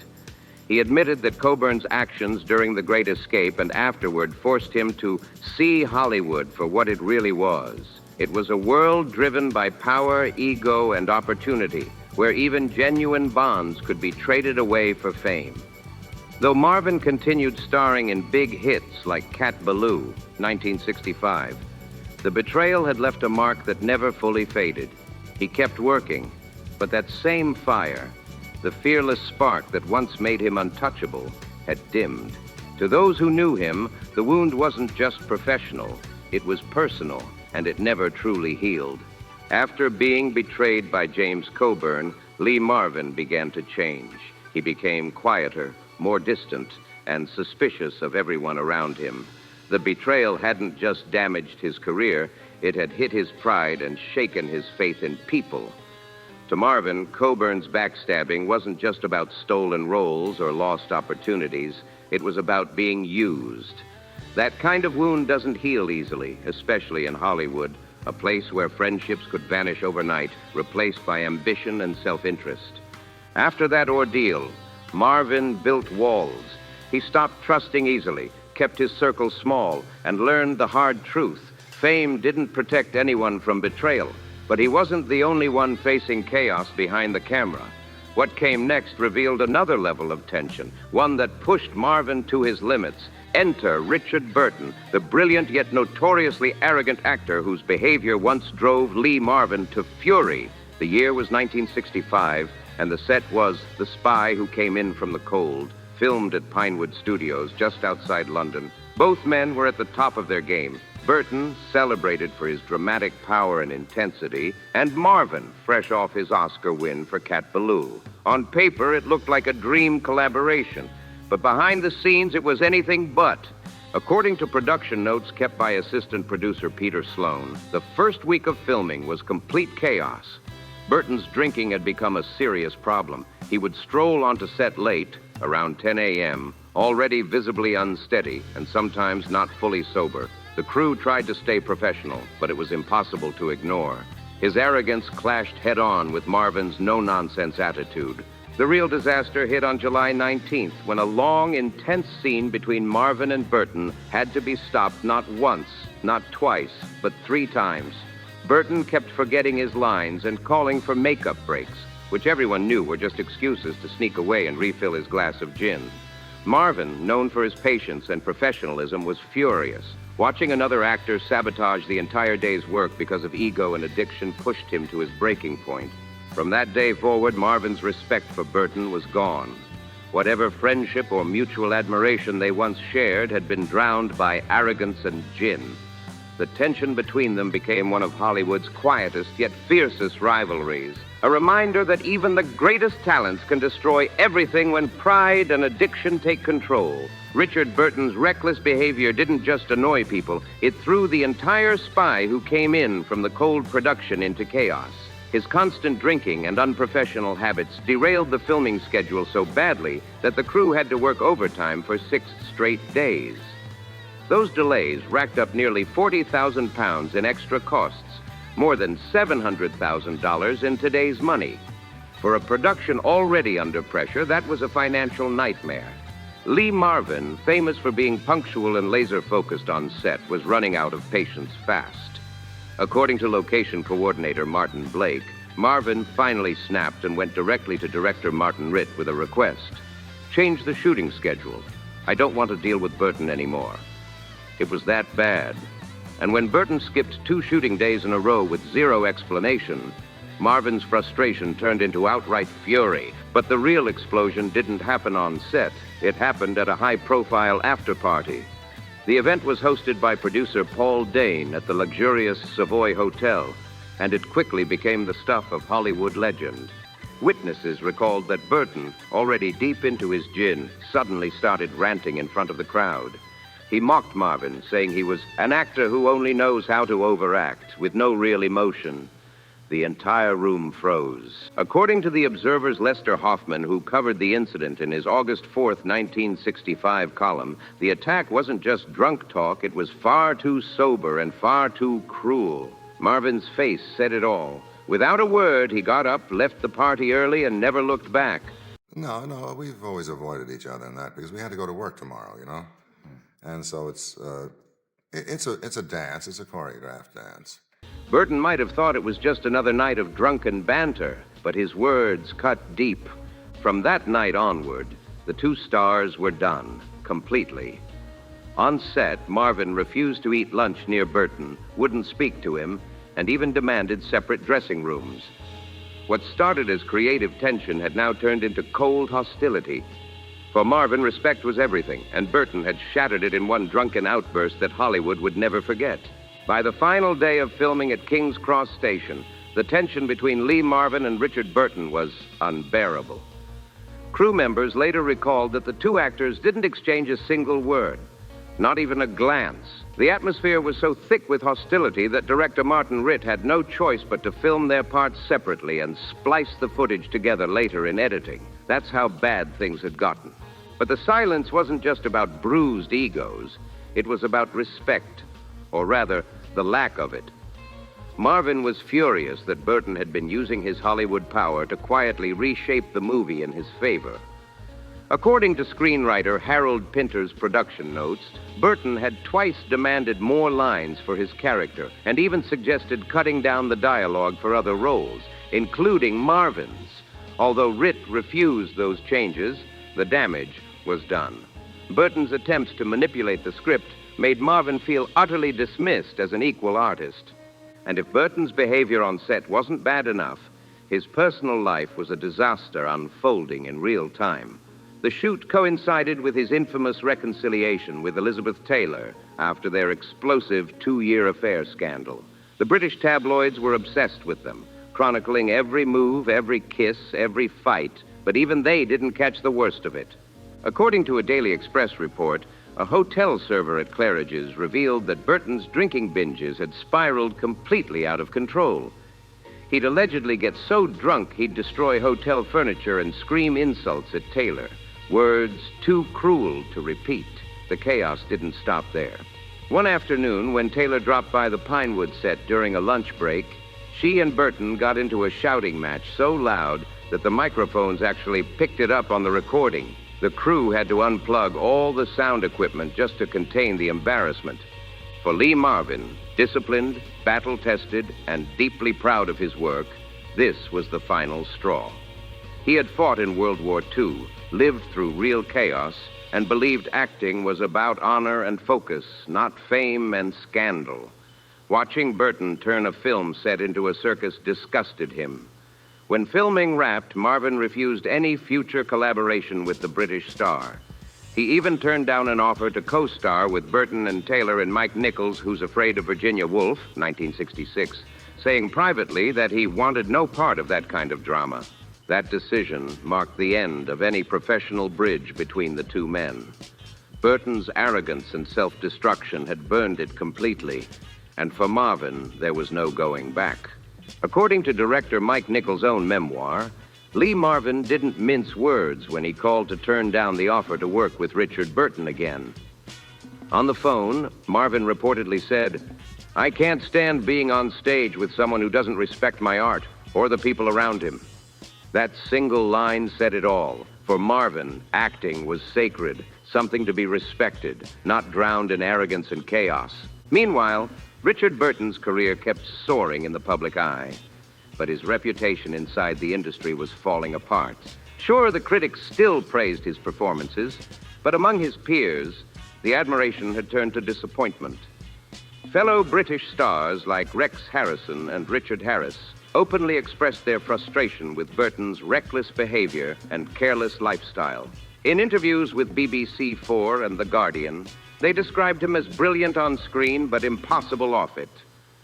He admitted that Coburn's actions during The Great Escape and afterward forced him to see Hollywood for what it really was. It was a world driven by power, ego, and opportunity, where even genuine bonds could be traded away for fame. Though Marvin continued starring in big hits like Cat Ballou, 1965, the Betrayal had left a mark that never fully faded. He kept working, but that same fire, the fearless spark that once made him untouchable, had dimmed. To those who knew him, the wound wasn't just professional, it was personal, and it never truly healed. After being betrayed by James Coburn, Lee Marvin began to change. He became quieter, more distant, and suspicious of everyone around him. The betrayal hadn't just damaged his career, it had hit his pride and shaken his faith in people. To Marvin, Coburn's backstabbing wasn't just about stolen roles or lost opportunities. It was about being used. That kind of wound doesn't heal easily, especially in Hollywood, a place where friendships could vanish overnight, replaced by ambition and self-interest. After that ordeal, Marvin built walls. He stopped trusting easily, kept his circle small, and learned the hard truth. Fame didn't protect anyone from betrayal. But he wasn't the only one facing chaos behind the camera. What came next revealed another level of tension, one that pushed Marvin to his limits. Enter Richard Burton, the brilliant yet notoriously arrogant actor whose behavior once drove Lee Marvin to fury. The year was 1965, and the set was The Spy Who Came In From the Cold, filmed at Pinewood Studios just outside London. Both men were at the top of their game. Burton, celebrated for his dramatic power and intensity, and Marvin, fresh off his Oscar win for Cat Ballou. On paper, it looked like a dream collaboration, but behind the scenes, it was anything but. According to production notes kept by assistant producer Peter Sloan, the first week of filming was complete chaos. Burton's drinking had become a serious problem. He would stroll onto set late, around 10 a.m., already visibly unsteady and sometimes not fully sober. The crew tried to stay professional, but it was impossible to ignore. His arrogance clashed head-on with Marvin's no-nonsense attitude. The real disaster hit on July 19th, when a long, intense scene between Marvin and Burton had to be stopped not once, not twice, but 3 times. Burton kept forgetting his lines and calling for makeup breaks, which everyone knew were just excuses to sneak away and refill his glass of gin. Marvin, known for his patience and professionalism, was furious. Watching another actor sabotage the entire day's work because of ego and addiction pushed him to his breaking point. From that day forward, Marvin's respect for Burton was gone. Whatever friendship or mutual admiration they once shared had been drowned by arrogance and gin. The tension between them became one of Hollywood's quietest yet fiercest rivalries. A reminder that even the greatest talents can destroy everything when pride and addiction take control. Richard Burton's reckless behavior didn't just annoy people, it threw the entire Spy Who Came In From the Cold production into chaos. His constant drinking and unprofessional habits derailed the filming schedule so badly that the crew had to work overtime for 6 straight days. Those delays racked up nearly 40,000 pounds in extra costs, more than $700,000 in today's money. For a production already under pressure, that was a financial nightmare. Lee Marvin, famous for being punctual and laser-focused on set, was running out of patience fast. According to location coordinator Martin Blake, Marvin finally snapped and went directly to director Martin Ritt with a request. Change the shooting schedule. I don't want to deal with Burton anymore. It was that bad. And when Burton skipped 2 shooting days in a row with 0 explanation, Marvin's frustration turned into outright fury. But the real explosion didn't happen on set. It happened at a high-profile after-party. The event was hosted by producer Paul Dane at the luxurious Savoy Hotel, and it quickly became the stuff of Hollywood legend. Witnesses recalled that Burton, already deep into his gin, suddenly started ranting in front of the crowd. He mocked Marvin, saying he was an actor who only knows how to overact, with no real emotion. The entire room froze. According to the Observer's Lester Hoffman, who covered the incident in his August 4th, 1965 column, the attack wasn't just drunk talk, it was far too sober and far too cruel. Marvin's face said it all. Without a word, he got up, left the party early, and never looked back. No, we've always avoided each other in that because we had to go to work tomorrow, you know? And so it's a dance, it's a choreographed dance. Burton might have thought it was just another night of drunken banter, but his words cut deep. From that night onward, the two stars were done, completely. On set, Marvin refused to eat lunch near Burton, wouldn't speak to him, and even demanded separate dressing rooms. What started as creative tension had now turned into cold hostility. For Marvin, respect was everything, and Burton had shattered it in one drunken outburst that Hollywood would never forget. By the final day of filming at King's Cross Station, the tension between Lee Marvin and Richard Burton was unbearable. Crew members later recalled that the two actors didn't exchange a single word, not even a glance. The atmosphere was so thick with hostility that director Martin Ritt had no choice but to film their parts separately and splice the footage together later in editing. That's how bad things had gotten. But the silence wasn't just about bruised egos. It was about respect, or rather, the lack of it. Marvin was furious that Burton had been using his Hollywood power to quietly reshape the movie in his favor. According to screenwriter Harold Pinter's production notes, Burton had twice demanded more lines for his character and even suggested cutting down the dialogue for other roles, including Marvin's. Although Ritt refused those changes, the damage was done. Burton's attempts to manipulate the script made Marvin feel utterly dismissed as an equal artist. And if Burton's behavior on set wasn't bad enough, his personal life was a disaster unfolding in real time. The shoot coincided with his infamous reconciliation with Elizabeth Taylor after their explosive 2-year affair scandal. The British tabloids were obsessed with them, chronicling every move, every kiss, every fight, but even they didn't catch the worst of it. According to a Daily Express report, a hotel server at Claridge's revealed that Burton's drinking binges had spiraled completely out of control. He'd allegedly get so drunk he'd destroy hotel furniture and scream insults at Taylor. Words too cruel to repeat. The chaos didn't stop there. One afternoon, when Taylor dropped by the Pinewood set during a lunch break, she and Burton got into a shouting match so loud that the microphones actually picked it up on the recording. The crew had to unplug all the sound equipment just to contain the embarrassment. For Lee Marvin, disciplined, battle-tested, and deeply proud of his work, this was the final straw. He had fought in World War II, lived through real chaos, and believed acting was about honor and focus, not fame and scandal. Watching Burton turn a film set into a circus disgusted him. When filming wrapped, Marvin refused any future collaboration with the British star. He even turned down an offer to co-star with Burton and Taylor in Mike Nichols' Who's Afraid of Virginia Woolf, 1966, saying privately that he wanted no part of that kind of drama. That decision marked the end of any professional bridge between the two men. Burton's arrogance and self-destruction had burned it completely, and for Marvin, there was no going back. According to director Mike Nichols' own memoir, Lee Marvin didn't mince words when he called to turn down the offer to work with Richard Burton again. On the phone, Marvin reportedly said, "I can't stand being on stage with someone who doesn't respect my art or the people around him." That single line said it all. For Marvin, acting was sacred, something to be respected, not drowned in arrogance and chaos. Meanwhile, Richard Burton's career kept soaring in the public eye, but his reputation inside the industry was falling apart. Sure, the critics still praised his performances, but among his peers, the admiration had turned to disappointment. Fellow British stars like Rex Harrison and Richard Harris openly expressed their frustration with Burton's reckless behavior and careless lifestyle. In interviews with BBC4 and The Guardian, They described him as brilliant on screen, but impossible off it.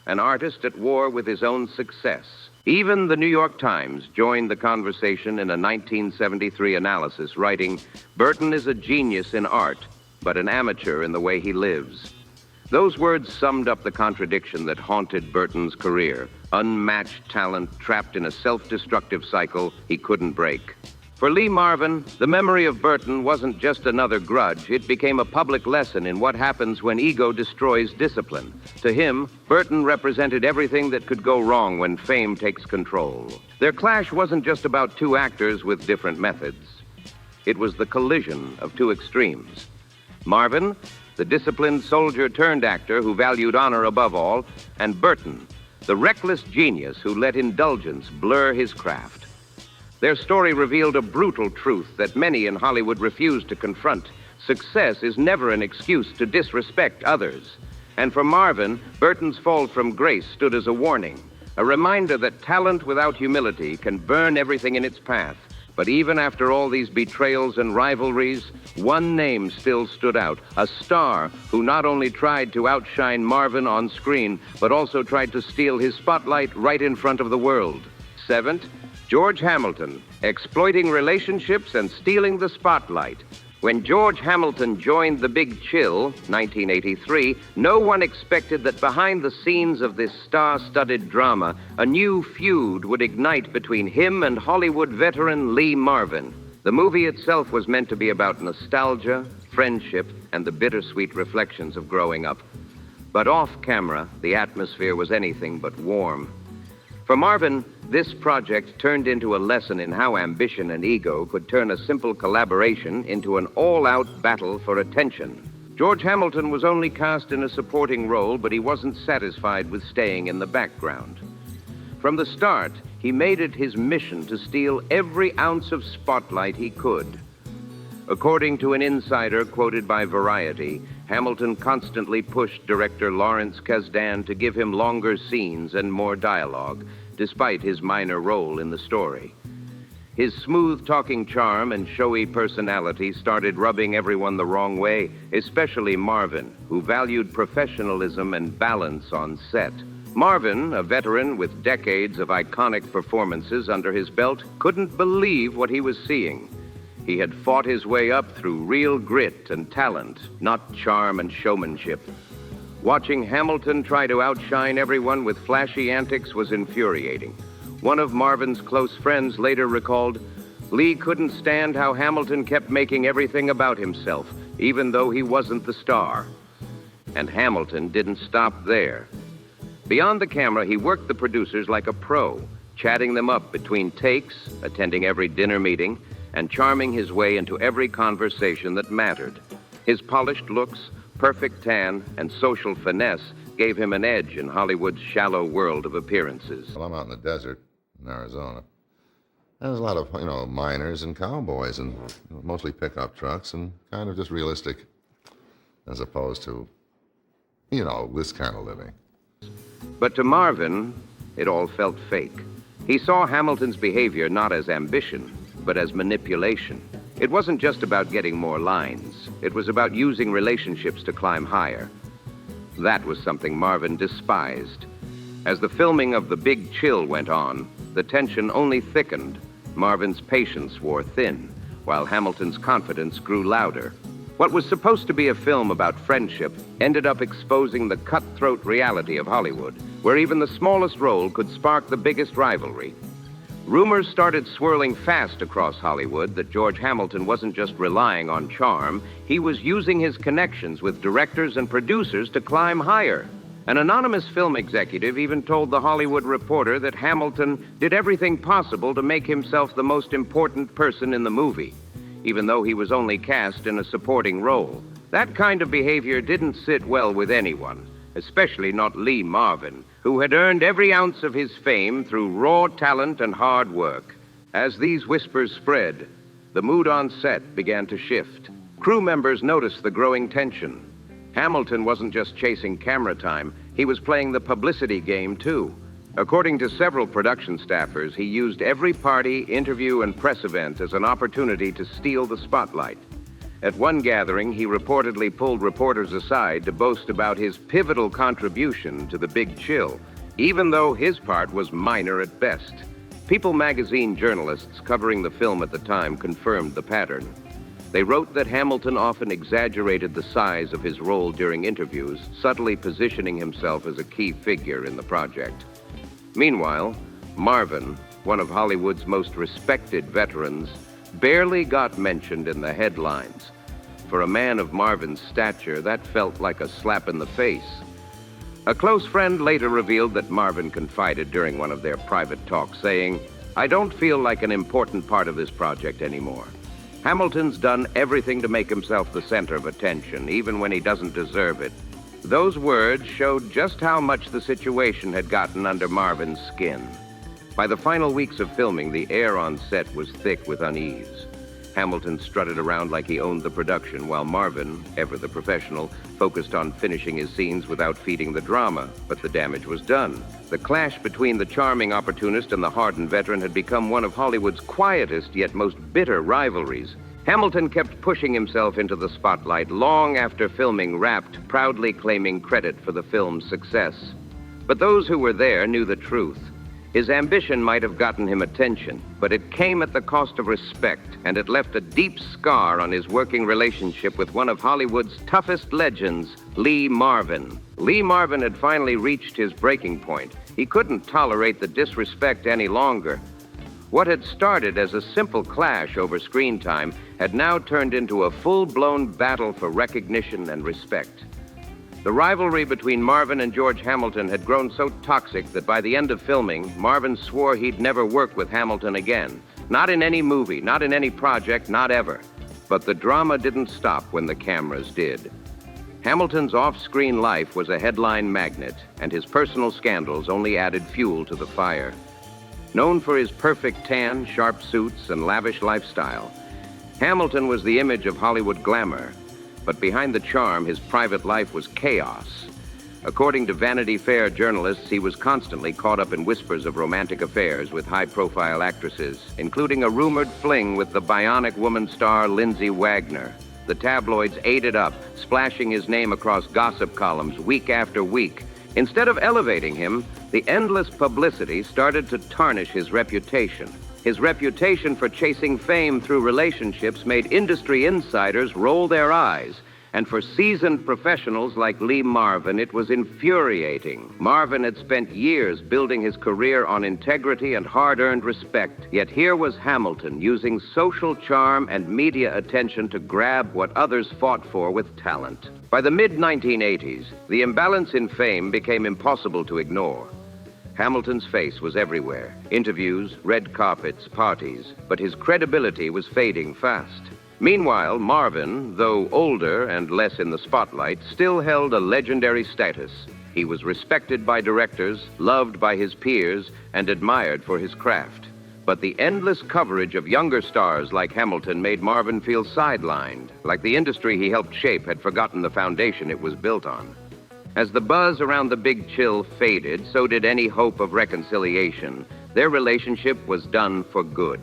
An artist at war with his own success. Even the New York Times joined the conversation in a 1973 analysis, writing, "Burton is a genius in art, but an amateur in the way he lives." Those words summed up the contradiction that haunted Burton's career. Unmatched talent trapped in a self-destructive cycle he couldn't break. For Lee Marvin, the memory of Burton wasn't just another grudge. It became a public lesson in what happens when ego destroys discipline. To him, Burton represented everything that could go wrong when fame takes control. Their clash wasn't just about two actors with different methods. It was the collision of two extremes. Marvin, the disciplined soldier-turned-actor who valued honor above all, and Burton, the reckless genius who let indulgence blur his craft. Their story revealed a brutal truth that many in Hollywood refuse to confront. Success is never an excuse to disrespect others. And for Marvin, Burton's fall from grace stood as a warning, a reminder that talent without humility can burn everything in its path. But even after all these betrayals and rivalries, one name still stood out, a star who not only tried to outshine Marvin on screen, but also tried to steal his spotlight right in front of the world. Seventh, George Hamilton, exploiting relationships and stealing the spotlight. When George Hamilton joined The Big Chill, 1983, no one expected that behind the scenes of this star-studded drama, a new feud would ignite between him and Hollywood veteran Lee Marvin. The movie itself was meant to be about nostalgia, friendship, and the bittersweet reflections of growing up. But off-camera, the atmosphere was anything but warm. For Marvin, this project turned into a lesson in how ambition and ego could turn a simple collaboration into an all-out battle for attention. George Hamilton was only cast in a supporting role, but he wasn't satisfied with staying in the background. From the start, he made it his mission to steal every ounce of spotlight he could. According to an insider quoted by Variety, Hamilton constantly pushed director Lawrence Kasdan to give him longer scenes and more dialogue, despite his minor role in the story. His smooth-talking charm and showy personality started rubbing everyone the wrong way, especially Marvin, who valued professionalism and balance on set. Marvin, a veteran with decades of iconic performances under his belt, couldn't believe what he was seeing. He had fought his way up through real grit and talent, not charm and showmanship. Watching Hamilton try to outshine everyone with flashy antics was infuriating. One of Marvin's close friends later recalled, "Lee couldn't stand how Hamilton kept making everything about himself, even though he wasn't the star." And Hamilton didn't stop there. Beyond the camera, he worked the producers like a pro, chatting them up between takes, attending every dinner meeting, and charming his way into every conversation that mattered. His polished looks, perfect tan, and social finesse gave him an edge in Hollywood's shallow world of appearances. Well, I'm out in the desert in Arizona. There's a lot of, miners and cowboys and mostly pickup trucks and kind of just realistic as opposed to, this kind of living. But to Marvin, it all felt fake. He saw Hamilton's behavior not as ambition, but as manipulation. It wasn't just about getting more lines. It was about using relationships to climb higher. That was something Marvin despised. As the filming of The Big Chill went on, the tension only thickened. Marvin's patience wore thin, while Hamilton's confidence grew louder. What was supposed to be a film about friendship ended up exposing the cutthroat reality of Hollywood, where even the smallest role could spark the biggest rivalry. Rumors started swirling fast across Hollywood that George Hamilton wasn't just relying on charm, he was using his connections with directors and producers to climb higher. An anonymous film executive even told The Hollywood Reporter that Hamilton did everything possible to make himself the most important person in the movie, even though he was only cast in a supporting role. That kind of behavior didn't sit well with anyone, especially not Lee Marvin, who had earned every ounce of his fame through raw talent and hard work. As these whispers spread, the mood on set began to shift. Crew members noticed the growing tension. Hamilton wasn't just chasing camera time, he was playing the publicity game too. According to several production staffers, he used every party, interview, and press event as an opportunity to steal the spotlight. At one gathering, he reportedly pulled reporters aside to boast about his pivotal contribution to the Big Chill, even though his part was minor at best. People magazine journalists covering the film at the time confirmed the pattern. They wrote that Hamilton often exaggerated the size of his role during interviews, subtly positioning himself as a key figure in the project. Meanwhile, Marvin, one of Hollywood's most respected veterans, barely got mentioned in the headlines. For a man of Marvin's stature, that felt like a slap in the face. A close friend later revealed that Marvin confided during one of their private talks, saying, "I don't feel like an important part of this project anymore. Hamilton's done everything to make himself the center of attention, even when he doesn't deserve it." Those words showed just how much the situation had gotten under Marvin's skin. By the final weeks of filming, the air on set was thick with unease. Hamilton strutted around like he owned the production, while Marvin, ever the professional, focused on finishing his scenes without feeding the drama, but the damage was done. The clash between the charming opportunist and the hardened veteran had become one of Hollywood's quietest yet most bitter rivalries. Hamilton kept pushing himself into the spotlight long after filming wrapped, proudly claiming credit for the film's success. But those who were there knew the truth. His ambition might have gotten him attention, but it came at the cost of respect, and it left a deep scar on his working relationship with one of Hollywood's toughest legends, Lee Marvin. Lee Marvin had finally reached his breaking point. He couldn't tolerate the disrespect any longer. What had started as a simple clash over screen time had now turned into a full-blown battle for recognition and respect. The rivalry between Marvin and George Hamilton had grown so toxic that by the end of filming, Marvin swore he'd never work with Hamilton again. Not in any movie, not in any project, not ever. But the drama didn't stop when the cameras did. Hamilton's off-screen life was a headline magnet, and his personal scandals only added fuel to the fire. Known for his perfect tan, sharp suits, and lavish lifestyle, Hamilton was the image of Hollywood glamour. But behind the charm, his private life was chaos. According to Vanity Fair journalists, he was constantly caught up in whispers of romantic affairs with high-profile actresses, including a rumored fling with the Bionic Woman star Lindsay Wagner. The tabloids ate it up, splashing his name across gossip columns week after week. Instead of elevating him, the endless publicity started to tarnish his reputation. His reputation for chasing fame through relationships made industry insiders roll their eyes. And for seasoned professionals like Lee Marvin, it was infuriating. Marvin had spent years building his career on integrity and hard-earned respect. Yet here was Hamilton using social charm and media attention to grab what others fought for with talent. By the mid-1980s, the imbalance in fame became impossible to ignore. Hamilton's face was everywhere. Interviews, red carpets, parties. But his credibility was fading fast. Meanwhile, Marvin, though older and less in the spotlight, still held a legendary status. He was respected by directors, loved by his peers, and admired for his craft. But the endless coverage of younger stars like Hamilton made Marvin feel sidelined, like the industry he helped shape had forgotten the foundation it was built on. As the buzz around the Big Chill faded, so did any hope of reconciliation. Their relationship was done for good.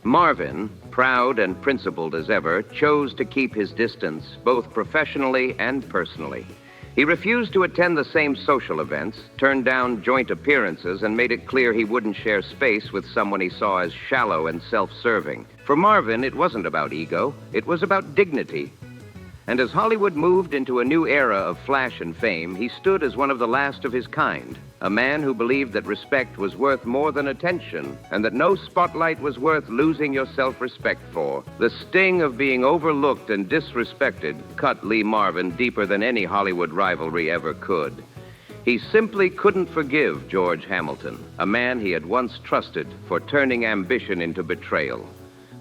Marvin, proud and principled as ever, chose to keep his distance, both professionally and personally. He refused to attend the same social events, turned down joint appearances, and made it clear he wouldn't share space with someone he saw as shallow and self-serving. For Marvin, it wasn't about ego, it was about dignity. And as Hollywood moved into a new era of flash and fame, he stood as one of the last of his kind, a man who believed that respect was worth more than attention, and that no spotlight was worth losing your self-respect for. The sting of being overlooked and disrespected cut Lee Marvin deeper than any Hollywood rivalry ever could. He simply couldn't forgive George Hamilton, a man he had once trusted, for turning ambition into betrayal.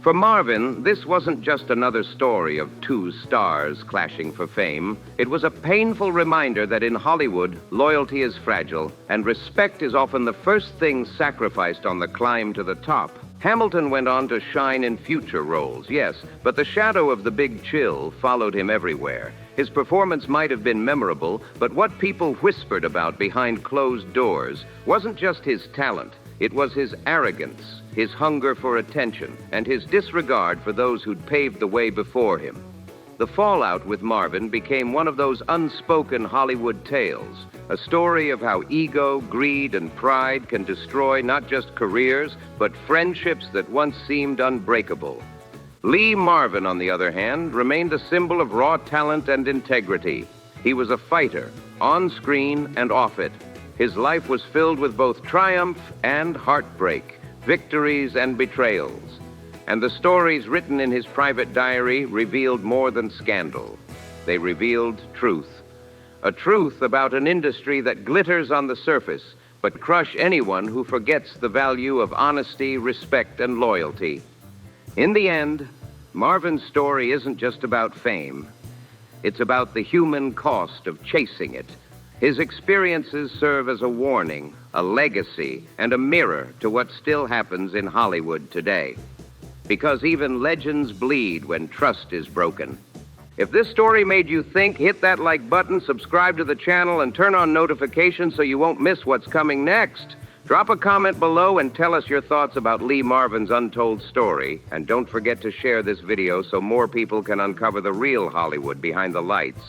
For Marvin, this wasn't just another story of two stars clashing for fame. It was a painful reminder that in Hollywood, loyalty is fragile, and respect is often the first thing sacrificed on the climb to the top. Hamilton went on to shine in future roles, yes, but the shadow of the Big Chill followed him everywhere. His performance might have been memorable, but what people whispered about behind closed doors wasn't just his talent. It was his arrogance, his hunger for attention, and his disregard for those who'd paved the way before him. The fallout with Marvin became one of those unspoken Hollywood tales, a story of how ego, greed, and pride can destroy not just careers, but friendships that once seemed unbreakable. Lee Marvin, on the other hand, remained a symbol of raw talent and integrity. He was a fighter, on screen and off it. His life was filled with both triumph and heartbreak, victories and betrayals. And the stories written in his private diary revealed more than scandal. They revealed truth. A truth about an industry that glitters on the surface, but crush anyone who forgets the value of honesty, respect, and loyalty. In the end, Marvin's story isn't just about fame. It's about the human cost of chasing it. His experiences serve as a warning, a legacy, and a mirror to what still happens in Hollywood today. Because even legends bleed when trust is broken. If this story made you think, hit that like button, subscribe to the channel, and turn on notifications so you won't miss what's coming next. Drop a comment below and tell us your thoughts about Lee Marvin's untold story. And don't forget to share this video so more people can uncover the real Hollywood behind the lights.